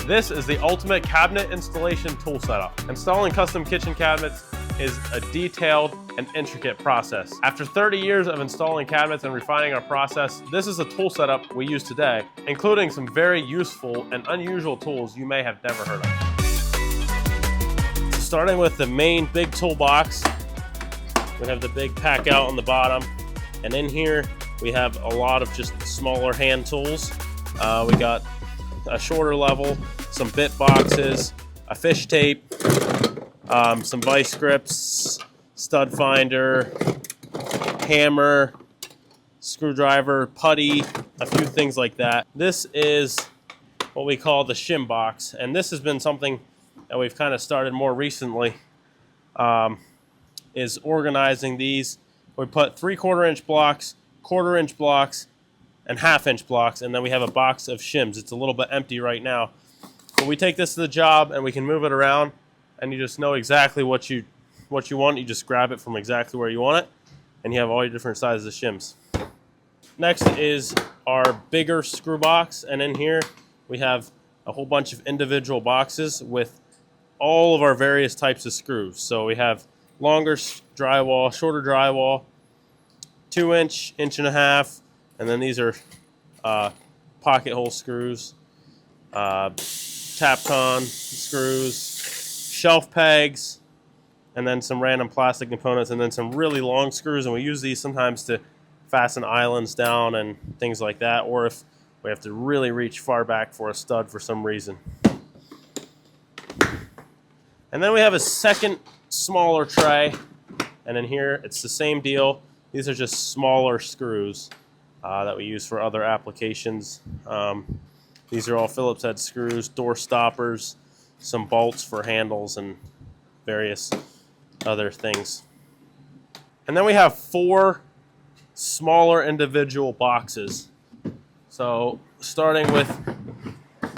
This is the ultimate cabinet installation tool setup. Installing custom kitchen cabinets is a detailed and intricate process. After 30 years of installing cabinets and refining our process, this is a tool setup we use today, including some very useful and unusual tools you may have never heard of. Starting with the main big toolbox, we have the big pack out on the bottom, and in here we have a lot of just smaller hand tools. We got a shorter level, some bit boxes, a fish tape, some vice grips, stud finder, hammer, screwdriver, putty, a few things like that. This is what we call the shim box, and this has been something that we've kind of started more recently, is organizing these. We put 3/4 inch blocks, 1/4 inch blocks, and 1/2 inch blocks, and then we have a box of shims. It's a little bit empty right now, but we take this to the job and we can move it around, and you just know exactly what you want. You just grab it from exactly where you want it, and you have all your different sizes of shims. Next is our bigger screw box, and in here we have a whole bunch of individual boxes with all of our various types of screws. So we have longer drywall, shorter drywall, 2-inch, 1.5 inch, and then these are pocket hole screws, Tapcon screws, shelf pegs, and then some random plastic components, and then some really long screws. And we use these sometimes to fasten islands down and things like that, or if we have to really reach far back for a stud for some reason. And then we have a second smaller tray, and in here it's the same deal. These are just smaller screws that we use for other applications. These are all Phillips head screws, door stoppers, some bolts for handles, and various other things. And then we have 4 smaller individual boxes. So starting with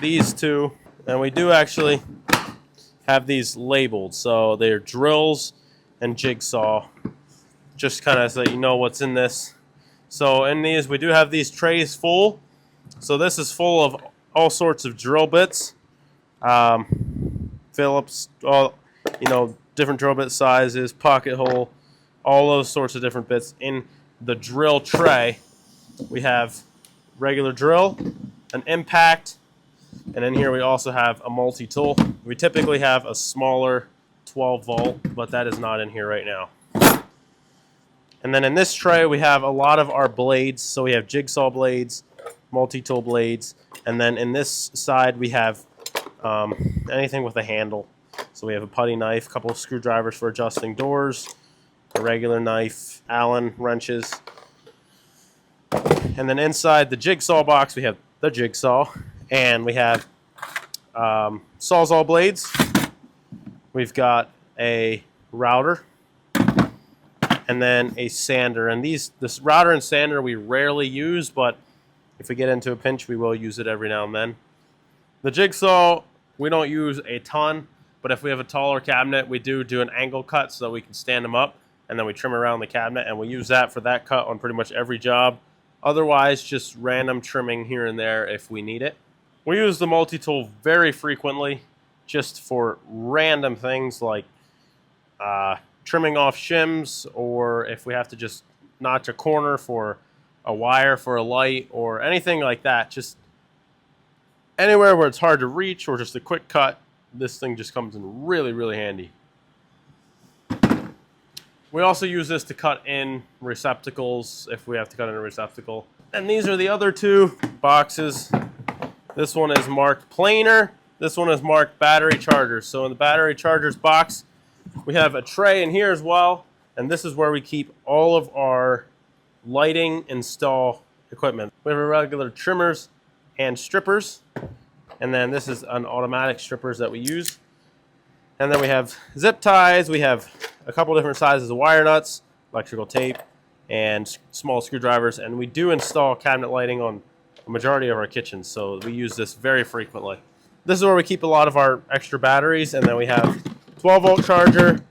these two, and we do actually have these labeled. So they're drills and jigsaw, just kind of so you know what's in this. So in these, we do have these trays full. So this is full of all sorts of drill bits, Phillips, different drill bit sizes, pocket hole, all those sorts of different bits. In the drill tray, we have regular drill, an impact, and in here we also have a multi-tool. We typically have a smaller 12 volt, but that is not in here right now. And then in this tray we have a lot of our blades. So we have jigsaw blades, multi-tool blades, and then in this side we have anything with a handle. So we have a putty knife, a couple of screwdrivers for adjusting doors, a regular knife, Allen wrenches. And then inside the jigsaw box we have the jigsaw, and we have Sawzall blades. We've got a router, and then a sander. And this router and sander we rarely use, but if we get into a pinch, we will use it every now and then. The jigsaw we don't use a ton, but if we have a taller cabinet, we do an angle cut so that we can stand them up, and then we trim around the cabinet, and we use that for that cut on pretty much every job. Otherwise, just random trimming here and there if we need it. We use the multi-tool very frequently just for random things like trimming off shims, or if we have to just notch a corner for a wire for a light or anything like that. Just anywhere where it's hard to reach or just a quick cut, this thing just comes in really, really handy. We also use this to cut in receptacles if we have to cut in a receptacle. And these are the other 2 boxes. This one is marked planer. This one is marked battery chargers. So in the battery chargers box, we have a tray in here as well. And this is where we keep all of our lighting install equipment. We have our regular trimmers and strippers. And then this is an automatic strippers that we use. And then we have zip ties. We have a couple different sizes of wire nuts, electrical tape, and small screwdrivers. And we do install cabinet lighting on a majority of our kitchens, so we use this very frequently. This is where we keep a lot of our extra batteries, and then we have 12-volt charger,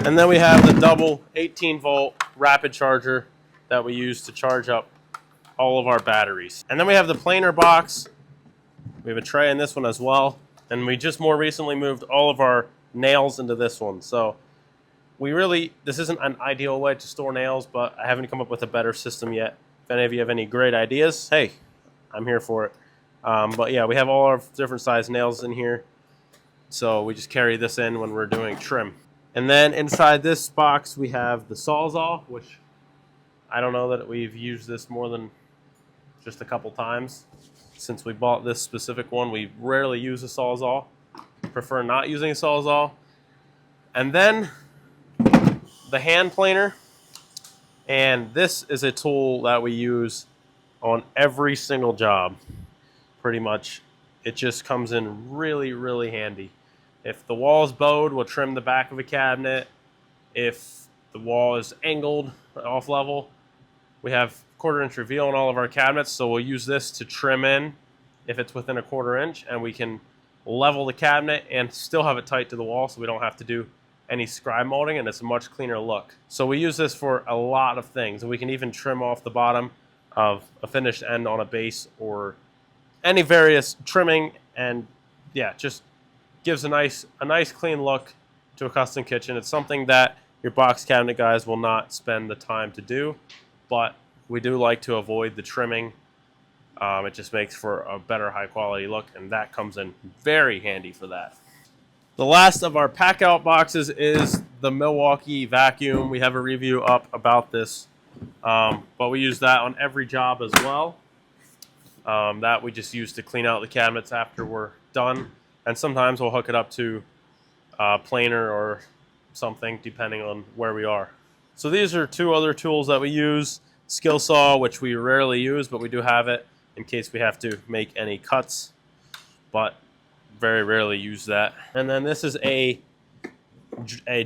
and then we have the double 18-volt rapid charger that we use to charge up all of our batteries. And then we have the planer box. We have a tray in this one as well. And we just more recently moved all of our nails into this one. So this isn't an ideal way to store nails, but I haven't come up with a better system yet. If any of you have any great ideas, hey, I'm here for it. But yeah, we have all our different size nails in here. So we just carry this in when we're doing trim. And then inside this box, we have the Sawzall, which I don't know that we've used this more than just a couple times. Since we bought this specific one, we rarely use a Sawzall. Prefer not using a Sawzall. And then the hand planer. And this is a tool that we use on every single job, pretty much. It just comes in really, really handy. If the wall is bowed, we'll trim the back of a cabinet. If the wall is angled, off level, we have 1/4 inch reveal in all of our cabinets, so we'll use this to trim in if it's within a 1/4 inch, and we can level the cabinet and still have it tight to the wall so we don't have to do any scribe molding, and it's a much cleaner look. So we use this for a lot of things, and we can even trim off the bottom of a finished end on a base or any various trimming, and yeah, just gives a nice clean look to a custom kitchen. It's something that your box cabinet guys will not spend the time to do, but we do like to avoid the trimming. It just makes for a better high quality look, and that comes in very handy for that. The last of our pack out boxes is the Milwaukee vacuum. We have a review up about this, but we use that on every job as well. That we just use to clean out the cabinets after we're done. And sometimes we'll hook it up to a planer or something, depending on where we are. So these are two other tools that we use. Skill saw, which we rarely use, but we do have it in case we have to make any cuts, but very rarely use that. And then this is a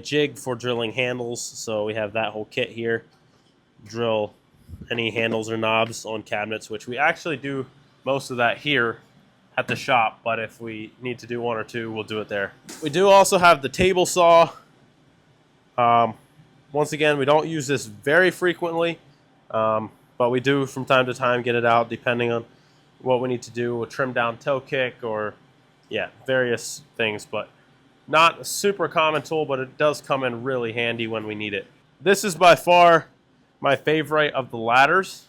jig for drilling handles. So we have that whole kit here. Drill any handles or knobs on cabinets, which we actually do most of that here at the shop, but if we need to do one or two, we'll do it there. We do also have the table saw. Once again, we don't use this very frequently, but we do from time to time get it out depending on what we need to do. We'll trim down toe kick or yeah, various things, but not a super common tool, but it does come in really handy when we need it. This is by far my favorite of the ladders,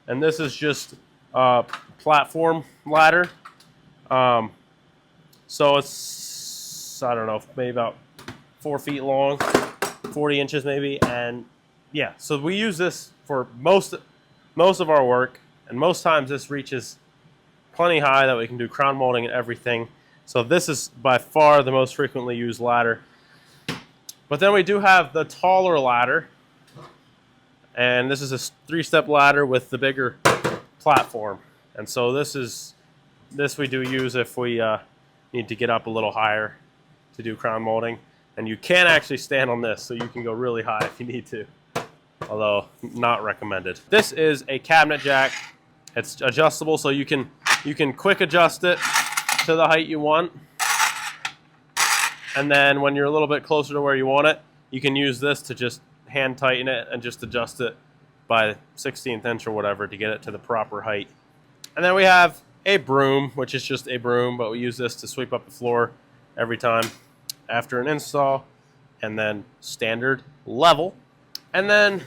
and this is just a platform ladder. So it's, I don't know, maybe about 4 feet long, 40 inches maybe, and yeah, so we use this for most of our work, and most times this reaches plenty high that we can do crown molding and everything. So this is by far the most frequently used ladder. But then we do have the taller ladder, and this is a 3-step ladder with the bigger platform. And so this we do use if we need to get up a little higher to do crown molding. And you can actually stand on this, so you can go really high if you need to, although not recommended. This is a cabinet jack. It's adjustable, so you can quick adjust it to the height you want. And then when you're a little bit closer to where you want it, you can use this to just hand tighten it and just adjust it by 1/16 inch or whatever to get it to the proper height. And then we have a broom, which is just a broom, but we use this to sweep up the floor every time after an install. And then standard level. And then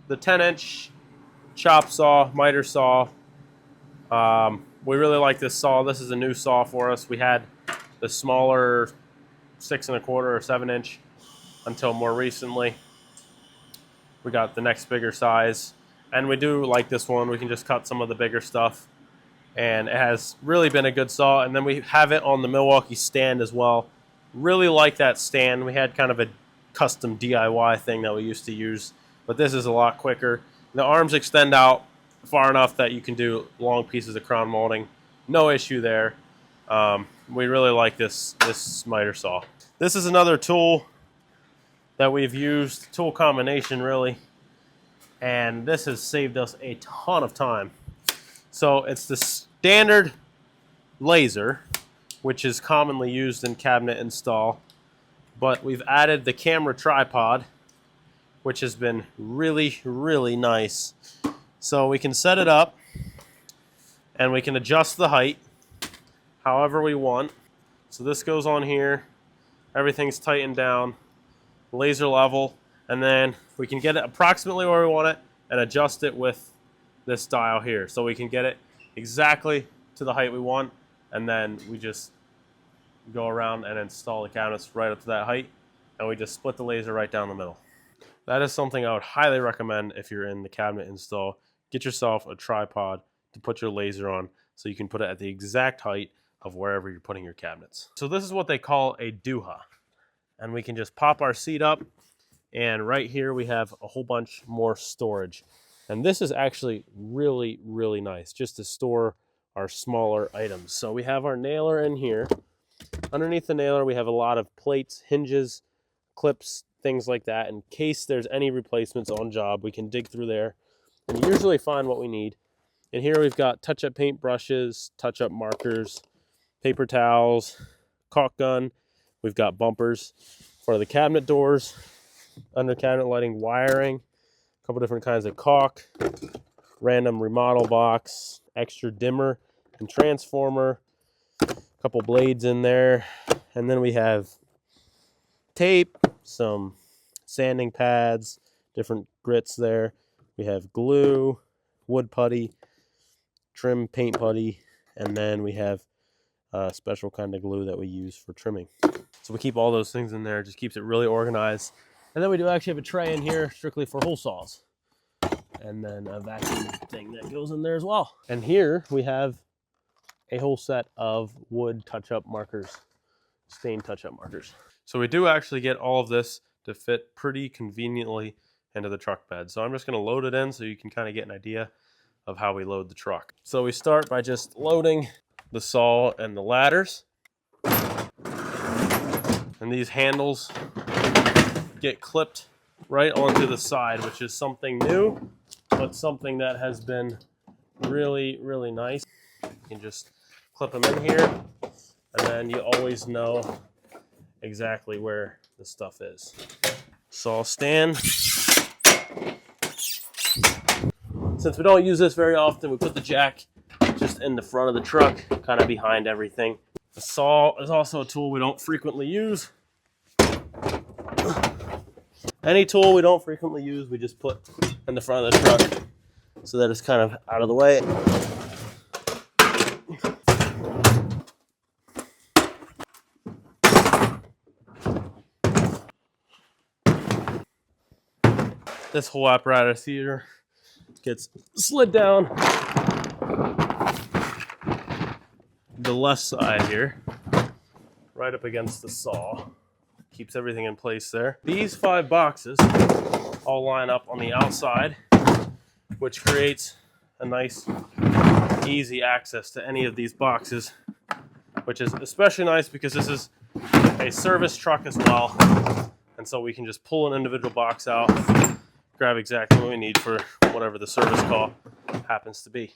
the 10-inch chop saw, miter saw. We really like this saw. This is a new saw for us. We had the smaller 6 1/4 or 7-inch until more recently. We got the next bigger size, and we do like this one. We can just cut some of the bigger stuff, and it has really been a good saw. And then we have it on the Milwaukee stand as well. Really like that stand. We had kind of a custom DIY thing that we used to use, but this is a lot quicker. The arms extend out far enough that you can do long pieces of crown molding. No issue there. We really like this miter saw. This is another tool that we've used, tool combination really, and this has saved us a ton of time. So it's the standard laser, which is commonly used in cabinet install, but we've added the camera tripod, which has been really, really nice. So we can set it up and we can adjust the height however we want. So this goes on here. Everything's tightened down, laser level, and then we can get it approximately where we want it and adjust it with this dial here. So we can get it exactly to the height we want, and then we just go around and install the cabinets right up to that height, and we just split the laser right down the middle. That is something I would highly recommend if you're in the cabinet install. Get yourself a tripod to put your laser on so you can put it at the exact height of wherever you're putting your cabinets. So this is what they call a Duha. And we can just pop our seat up, and right here we have a whole bunch more storage. And this is actually really, really nice just to store our smaller items. So we have our nailer in here. Underneath the nailer we have a lot of plates, hinges, clips, things like that. In case there's any replacements on job, we can dig through there and usually find what we need. And here we've got touch-up paint brushes, touch-up markers, paper towels, caulk gun. We've got bumpers for the cabinet doors, under cabinet lighting, wiring, a couple different kinds of caulk, random remodel box, extra dimmer and transformer, a couple blades in there, and then we have tape, some sanding pads, different grits there. We have glue, wood putty, trim paint putty, and then we have a special kind of glue that we use for trimming. So we keep all those things in there, just keeps it really organized. And then we do actually have a tray in here strictly for hole saws. And then a vacuum thing that goes in there as well. And here we have a whole set of wood touch-up markers, stain touch-up markers. So we do actually get all of this to fit pretty conveniently into the truck bed. So I'm just gonna load it in so you can kind of get an idea of how we load the truck. So we start by just loading the saw and the ladders. And these handles get clipped right onto the side, which is something new, but something that has been really, really nice. You can just clip them in here, and then you always know exactly where the stuff is. Saw stand. Since we don't use this very often, we put the jack just in the front of the truck, kind of behind everything. The saw is also a tool we don't frequently use. Any tool we don't frequently use, we just put in the front of the truck so that it's kind of out of the way. This whole apparatus here gets slid down the left side here, right up against the saw. Keeps everything in place there. These 5 boxes all line up on the outside, which creates a nice, easy access to any of these boxes, which is especially nice because this is a service truck as well. And so we can just pull an individual box out, grab exactly what we need for whatever the service call happens to be.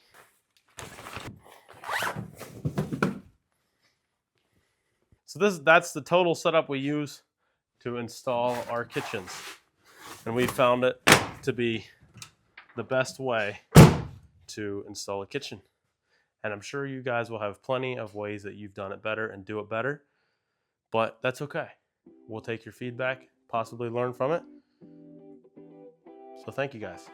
So that's the total setup we use to install our kitchens. And we found it to be the best way to install a kitchen. And I'm sure you guys will have plenty of ways that you've done it better and do it better, but that's okay. We'll take your feedback, possibly learn from it. So thank you guys.